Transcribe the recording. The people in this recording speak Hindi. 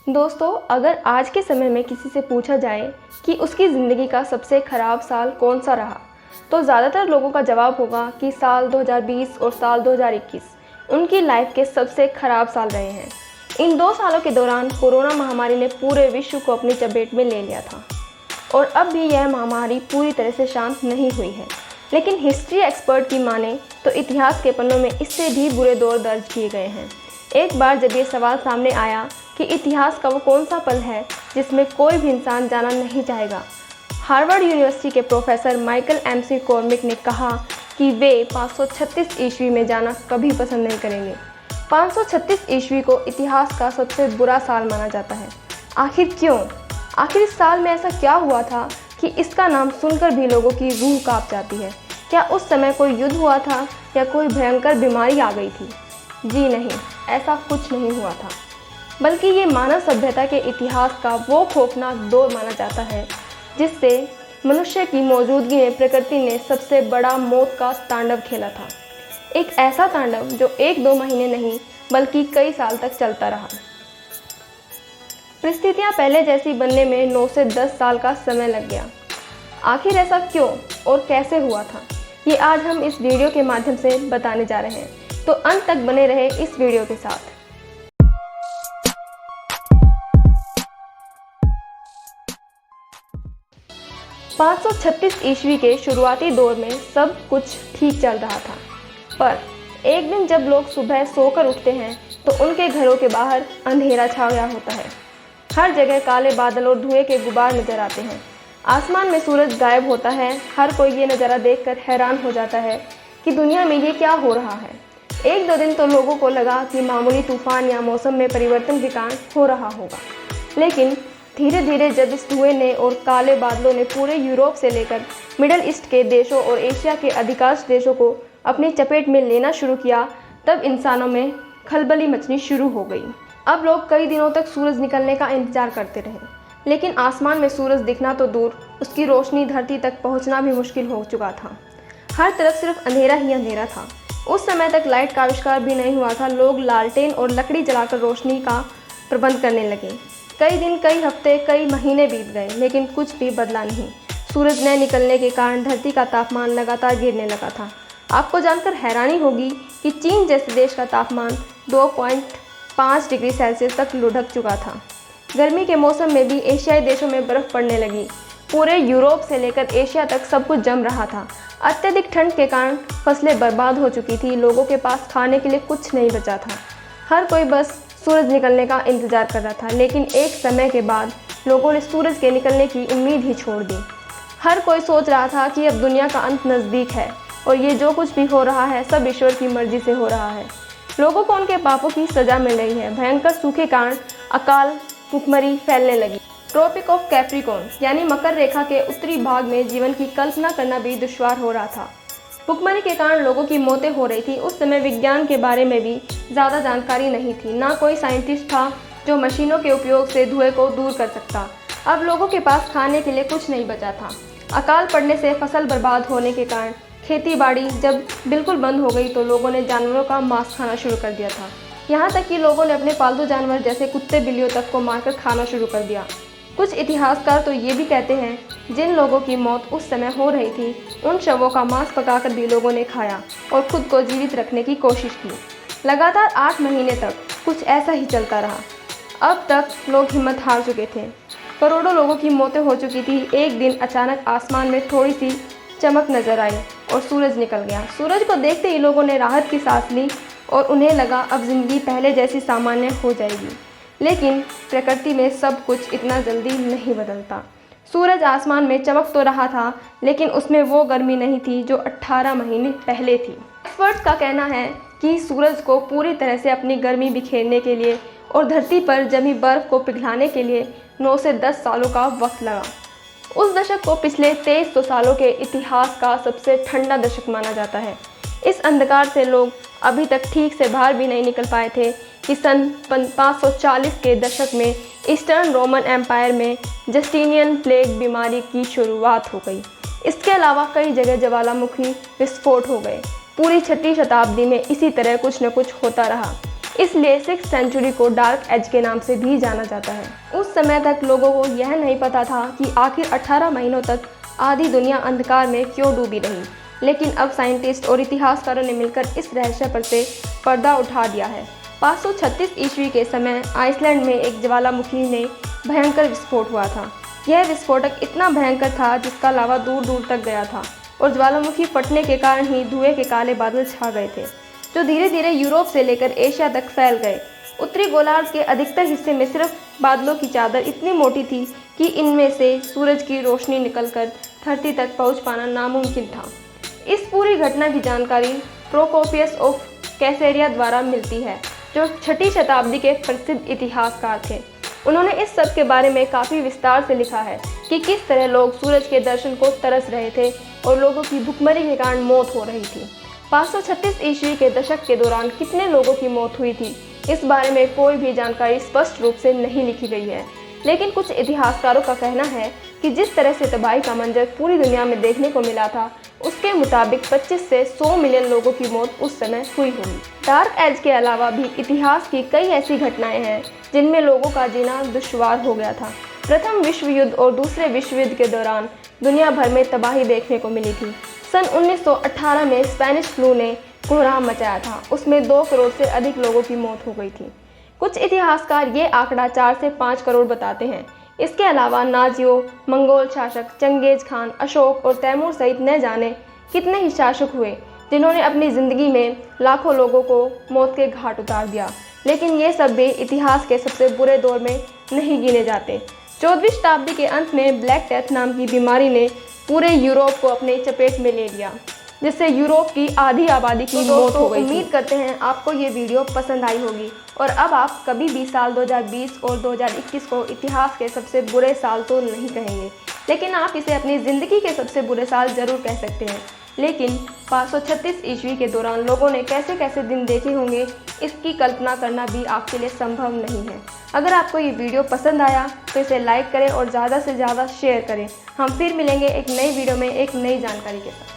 दोस्तों, अगर आज के समय में किसी से पूछा जाए कि उसकी ज़िंदगी का सबसे ख़राब साल कौन सा रहा, तो ज़्यादातर लोगों का जवाब होगा कि साल 2020 और साल 2021 उनकी लाइफ के सबसे ख़राब साल रहे हैं। इन 2 सालों के दौरान कोरोना महामारी ने पूरे विश्व को अपनी चपेट में ले लिया था और अब भी यह महामारी पूरी तरह से शांत नहीं हुई है। लेकिन हिस्ट्री एक्सपर्ट की माने तो इतिहास के पन्नों में इससे भी बुरे दौर दर्ज किए गए हैं। एक बार जब ये सवाल सामने आया कि इतिहास का वो कौन सा पल है जिसमें कोई भी इंसान जाना नहीं चाहेगा, हार्वर्ड यूनिवर्सिटी के प्रोफेसर माइकल एम.सी. कॉर्मिक ने कहा कि वे 536 ईस्वी में जाना कभी पसंद नहीं करेंगे। 536 ईस्वी को इतिहास का सबसे बुरा साल माना जाता है। आखिर क्यों? आखिर इस साल में ऐसा क्या हुआ था कि इसका नाम सुनकर भी लोगों की रूह कांप जाती है? क्या उस समय कोई युद्ध हुआ था या कोई भयंकर बीमारी आ गई थी? जी नहीं, ऐसा कुछ नहीं हुआ था, बल्कि ये मानव सभ्यता के इतिहास का वो खौफनाक दौर माना जाता है जिससे मनुष्य की मौजूदगी में प्रकृति ने सबसे बड़ा मौत का तांडव खेला था। एक ऐसा तांडव जो 1-2 महीने नहीं बल्कि कई साल तक चलता रहा। परिस्थितियाँ पहले जैसी बनने में 9 से 10 साल का समय लग गया। आखिर ऐसा क्यों और कैसे हुआ था, ये आज हम इस वीडियो के माध्यम से बताने जा रहे हैं, तो अंत तक बने रहे इस वीडियो के साथ। 536 ईस्वी के शुरुआती दौर में सब कुछ ठीक चल रहा था, पर एक दिन जब लोग सुबह सोकर उठते हैं तो उनके घरों के बाहर अंधेरा छा गया होता है। हर जगह काले बादल और धुएं के गुबार नजर आते हैं। आसमान में सूरज गायब होता है। हर कोई ये नज़ारा देखकर हैरान हो जाता है कि दुनिया में ये क्या हो रहा है। 1-2 दिन तो लोगों को लगा कि मामूली तूफान या मौसम में परिवर्तन के कारण हो रहा होगा, लेकिन धीरे धीरे जब इस धुएं ने और काले बादलों ने पूरे यूरोप से लेकर मिडल ईस्ट के देशों और एशिया के अधिकांश देशों को अपनी चपेट में लेना शुरू किया, तब इंसानों में खलबली मचनी शुरू हो गई। अब लोग कई दिनों तक सूरज निकलने का इंतजार करते रहे, लेकिन आसमान में सूरज दिखना तो दूर, उसकी रोशनी धरती तक पहुंचना भी मुश्किल हो चुका था। हर तरफ सिर्फ अंधेरा ही अंधेरा था। उस समय तक लाइट का आविष्कार भी नहीं हुआ था। लोग लालटेन और लकड़ी जलाकर रोशनी का प्रबंध करने लगे। कई दिन, कई हफ्ते, कई महीने बीत गए, लेकिन कुछ भी बदला नहीं। सूरज न निकलने के कारण धरती का तापमान लगातार गिरने लगा था। आपको जानकर हैरानी होगी कि चीन जैसे देश का तापमान 2.5 डिग्री सेल्सियस तक लुढ़क चुका था। गर्मी के मौसम में भी एशियाई देशों में बर्फ़ पड़ने लगी। पूरे यूरोप से लेकर एशिया तक सब कुछ जम रहा था। अत्यधिक ठंड के कारण फसलें बर्बाद हो चुकी थी। लोगों के पास खाने के लिए कुछ नहीं बचा था। हर कोई बस सूरज निकलने का इंतज़ार कर रहा था, लेकिन एक समय के बाद लोगों ने सूरज के निकलने की उम्मीद ही छोड़ दी। हर कोई सोच रहा था कि अब दुनिया का अंत नज़दीक है और ये जो कुछ भी हो रहा है सब ईश्वर की मर्जी से हो रहा है। लोगों को उनके पापों की सज़ा मिल रही है। भयंकर सूखे कारण अकाल, भुखमरी फैलने लगी। ट्रॉपिक ऑफ कैप्रिकॉर्न यानी मकर रेखा के उत्तरी भाग में जीवन की कल्पना करना भी दुश्वार हो रहा था। भुखमरी के कारण लोगों की मौतें हो रही थी। उस समय विज्ञान के बारे में भी ज़्यादा जानकारी नहीं थी। ना कोई साइंटिस्ट था जो मशीनों के उपयोग से धुएं को दूर कर सकता। अब लोगों के पास खाने के लिए कुछ नहीं बचा था। अकाल पड़ने से फसल बर्बाद होने के कारण खेती बाड़ी जब बिल्कुल बंद हो गई तो लोगों ने जानवरों का मांस खाना शुरू कर दिया था। यहाँ तक कि लोगों ने अपने पालतू जानवर जैसे कुत्ते बिल्लियों तक को मारकर खाना शुरू कर दिया। कुछ इतिहासकार तो ये भी कहते हैं जिन लोगों की मौत उस समय हो रही थी उन शवों का मांस पकाकर भी लोगों ने खाया और खुद को जीवित रखने की कोशिश की। लगातार 8 महीने तक कुछ ऐसा ही चलता रहा। अब तक लोग हिम्मत हार चुके थे। करोड़ों लोगों की मौतें हो चुकी थी। एक दिन अचानक आसमान में थोड़ी सी चमक नजर आई और सूरज निकल गया। सूरज को देखते ही लोगों ने राहत की सांस ली और उन्हें लगा अब जिंदगी पहले जैसी सामान्य हो जाएगी। लेकिन प्रकृति में सब कुछ इतना जल्दी नहीं बदलता। सूरज आसमान में चमक तो रहा था, लेकिन उसमें वो गर्मी नहीं थी जो 18 महीने पहले थी। एक्सपर्ट्स का कहना है कि सूरज को पूरी तरह से अपनी गर्मी बिखेरने के लिए और धरती पर जमी बर्फ को पिघलाने के लिए 9 से 10 सालों का वक्त लगा। उस दशक को पिछले 2300 सालों के इतिहास का सबसे ठंडा दशक माना जाता है। इस अंधकार से लोग अभी तक ठीक से बाहर भी नहीं निकल पाए थे कि सन 540 के दशक में ईस्टर्न रोमन एम्पायर में जस्टिनियन प्लेग बीमारी की शुरुआत हो गई। इसके अलावा कई जगह ज्वालामुखी विस्फोट हो गए। पूरी 6वीं शताब्दी में इसी तरह कुछ न कुछ होता रहा। इसलिए 6th सेंचुरी को डार्क एज के नाम से भी जाना जाता है। उस समय तक लोगों को यह नहीं पता था कि आखिर 18 महीनों तक आधी दुनिया अंधकार में क्यों डूबी रही, लेकिन अब साइंटिस्ट और इतिहासकारों ने मिलकर इस रहस्य पर से पर्दा उठा दिया है। 536 ईस्वी के समय आइसलैंड में एक ज्वालामुखी में भयंकर विस्फोट हुआ था। यह विस्फोटक इतना भयंकर था जिसका लावा दूर दूर तक गया था और ज्वालामुखी फटने के कारण ही धुएं के काले बादल छा गए थे, जो धीरे धीरे यूरोप से लेकर एशिया तक फैल गए। उत्तरी गोलार्ध के अधिकतर हिस्से में सिर्फ बादलों की चादर इतनी मोटी थी कि इनमें से सूरज की रोशनी निकलकर धरती तक पहुंच पाना नामुमकिन था। इस पूरी घटना की जानकारी प्रोकोपियस ऑफ कैसेरिया द्वारा मिलती है, जो 6ठी शताब्दी के प्रसिद्ध इतिहासकार थे। उन्होंने इस सब के बारे में काफ़ी विस्तार से लिखा है कि किस तरह लोग सूरज के दर्शन को तरस रहे थे और लोगों की भुखमरी के कारण मौत हो रही थी। 536 ईस्वी के दशक के दौरान कितने लोगों की मौत हुई थी, इस बारे में कोई भी जानकारी स्पष्ट रूप से नहीं लिखी गई है, लेकिन कुछ इतिहासकारों का कहना है कि जिस तरह से तबाही का मंजर पूरी दुनिया में देखने को मिला था, उसके मुताबिक 25 से 100 मिलियन लोगों की मौत उस समय हुई होगी। डार्क एज के अलावा भी इतिहास की कई ऐसी घटनाएं हैं जिनमें लोगों का जीना दुश्वार हो गया था। प्रथम विश्व युद्ध और दूसरे विश्व युद्ध के दौरान दुनिया भर में तबाही देखने को मिली थी। सन 1918 में स्पेनिश फ्लू ने कोहराम मचाया था। उसमें 2 करोड़ से अधिक लोगों की मौत हो गई थी। कुछ इतिहासकार ये आंकड़ा 4 से 5 करोड़ बताते हैं। इसके अलावा नाजियों, मंगोल शासक चंगेज खान, अशोक और तैमूर सहित न जाने कितने ही शासक हुए जिन्होंने अपनी ज़िंदगी में लाखों लोगों को मौत के घाट उतार दिया, लेकिन ये सब भी इतिहास के सबसे बुरे दौर में नहीं गिने जाते। 14वीं शताब्दी के अंत में ब्लैक डेथ नाम की बीमारी ने पूरे यूरोप को अपने चपेट में ले लिया, जिससे यूरोप की आधी आबादी की मौत हो गई। उम्मीद करते हैं आपको ये वीडियो पसंद आई होगी और अब आप कभी भी साल 2020 और 2021 को इतिहास के सबसे बुरे साल तो नहीं कहेंगे, लेकिन आप इसे अपनी ज़िंदगी के सबसे बुरे साल ज़रूर कह सकते हैं। लेकिन 536 ईस्वी के दौरान लोगों ने कैसे कैसे दिन देखे होंगे, इसकी कल्पना करना भी आपके लिए संभव नहीं है। अगर आपको ये वीडियो पसंद आया तो इसे लाइक करें और ज़्यादा से ज़्यादा शेयर करें। हम फिर मिलेंगे एक नई वीडियो में एक नई जानकारी के साथ।